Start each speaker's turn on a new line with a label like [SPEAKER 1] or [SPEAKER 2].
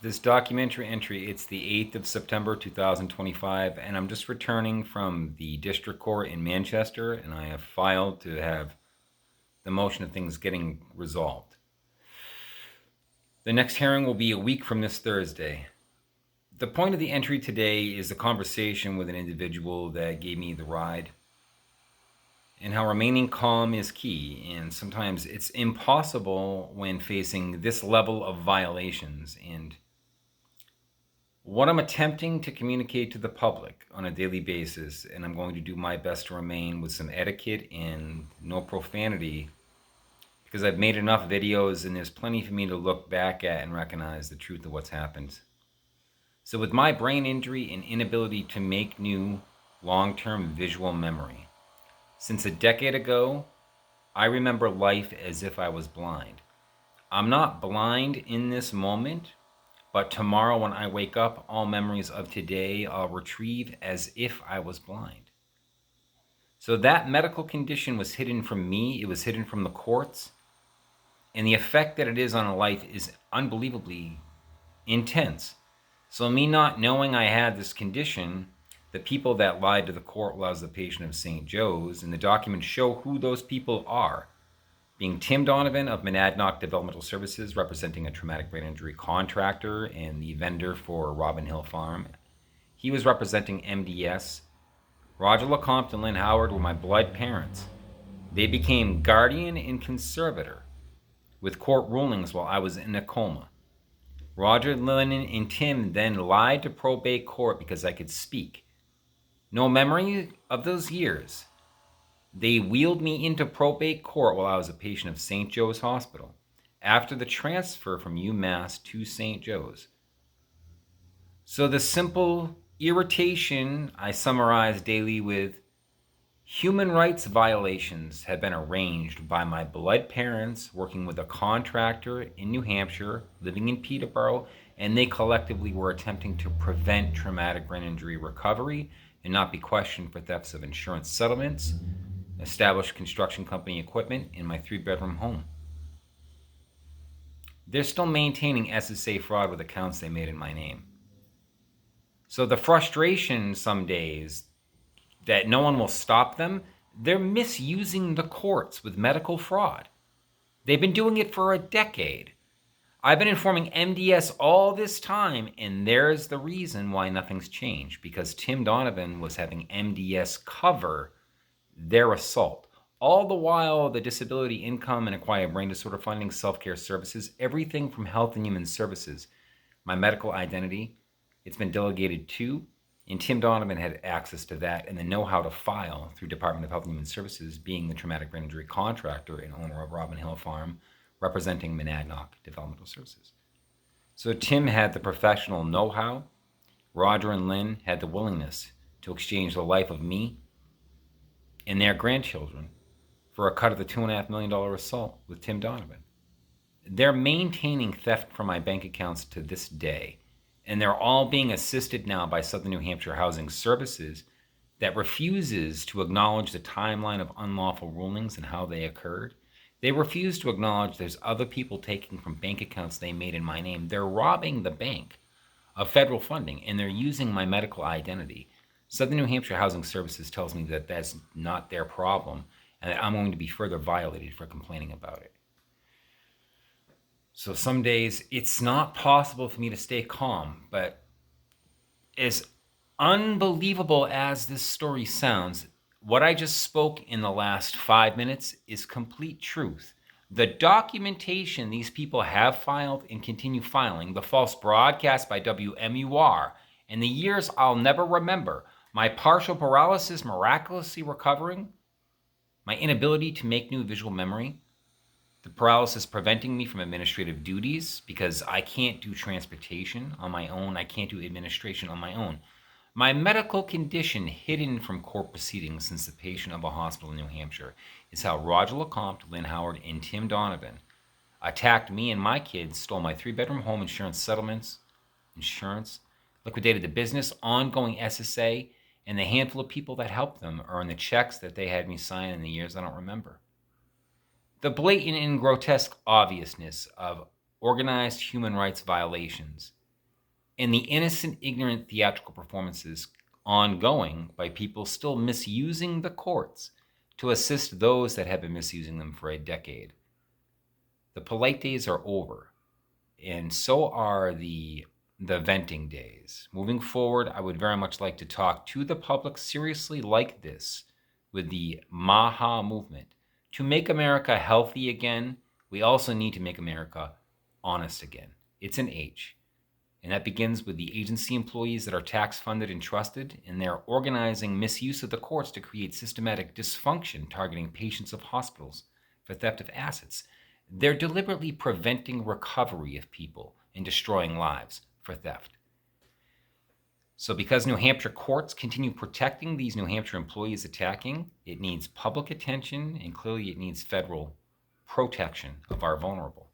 [SPEAKER 1] This documentary entry, it's the 8th of September 2025, and I'm just returning from the district court in Manchester, and I have filed to have the motion of things getting resolved. The next hearing will be a week from this Thursday. The point of the entry today is a conversation with an individual that gave me the ride, and how remaining calm is key, and sometimes it's impossible when facing this level of violations. And what I'm attempting to communicate to the public on a daily basis, and I'm going to do my best to remain with some etiquette and no profanity, because I've made enough videos and there's plenty for me to look back at and recognize the truth of what's happened. So with my brain injury and inability to make new long-term visual memory, since a decade ago, I remember life as if I was blind. I'm not blind in this moment, but tomorrow when I wake up, all memories of today I'll retrieve as if I was blind. So that medical condition was hidden from me, it was hidden from the courts, and the effect that it is on a life is unbelievably intense. So me not knowing I had this condition, the people that lied to the court while I was the patient of St. Joe's, and the documents show who those people are, being Tim Donovan of Monadnock Developmental Services, representing a traumatic brain injury contractor and the vendor for Robin Hill Farm. He was representing MDS. Roger LeCompte and Lynn Howard were my blood parents. They became guardian and conservator with court rulings while I was in a coma. Roger, Lynn, and Tim then lied to probate court because I could speak. No memory of those years. They wheeled me into probate court while I was a patient of St. Joe's Hospital after the transfer from UMass to St. Joe's. So the simple irritation I summarize daily with human rights violations have been arranged by my blood parents working with a contractor in New Hampshire, living in Peterborough, and they collectively were attempting to prevent traumatic brain injury recovery and not be questioned for thefts of insurance settlements, established construction company equipment in my 3-bedroom home. They're still maintaining SSA fraud with accounts they made in my name. So the frustration some days that no one will stop them, they're misusing the courts with medical fraud. They've been doing it for a decade. I've been informing MDS all this time, and there's the reason why nothing's changed, because Tim Donovan was having MDS cover their assault. All the while, the disability income and acquired brain disorder funding, self-care services, everything from Health and Human Services, my medical identity, it's been delegated to, and Tim Donovan had access to that and the know-how to file through Department of Health and Human Services, being the traumatic brain injury contractor and owner of Robin Hill Farm, representing Monadnock Developmental Services. So Tim had the professional know-how. Roger and Lynn had the willingness to exchange the life of me and their grandchildren for a cut of the $2.5 million assault with Tim Donovan. They're maintaining theft from my bank accounts to this day, and they're all being assisted now by Southern New Hampshire Housing Services that refuses to acknowledge the timeline of unlawful rulings and how they occurred. They refuse to acknowledge there's other people taking from bank accounts they made in my name. They're robbing the bank of federal funding, and they're using my medical identity. Southern New Hampshire Housing Services tells me that that's not their problem and that I'm going to be further violated for complaining about it. So some days it's not possible for me to stay calm, but as unbelievable as this story sounds, what I just spoke in the last 5 minutes is complete truth. The documentation these people have filed and continue filing, the false broadcast by WMUR, and the years I'll never remember, my partial paralysis miraculously recovering, my inability to make new visual memory, the paralysis preventing me from administrative duties because I can't do transportation on my own, I can't do administration on my own. My medical condition hidden from court proceedings since the patient of a hospital in New Hampshire is how Roger LeCompte, Lynn Howard, and Tim Donovan attacked me and my kids, stole my 3-bedroom home insurance settlements, liquidated the business, ongoing SSA, and the handful of people that helped them earn the checks that they had me sign in the years I don't remember. The blatant and grotesque obviousness of organized human rights violations and the innocent, ignorant theatrical performances ongoing by people still misusing the courts to assist those that have been misusing them for a decade. The polite days are over, and so are the venting days. Moving forward, I would very much like to talk to the public seriously like this with the Maha movement. To make America healthy again, we also need to make America honest again. It's an H. And that begins with the agency employees that are tax funded and trusted, and they're organizing misuse of the courts to create systematic dysfunction targeting patients of hospitals for theft of assets. They're deliberately preventing recovery of people and destroying lives for theft. So because New Hampshire courts continue protecting these New Hampshire employees attacking, it needs public attention, and clearly it needs federal protection of our vulnerable.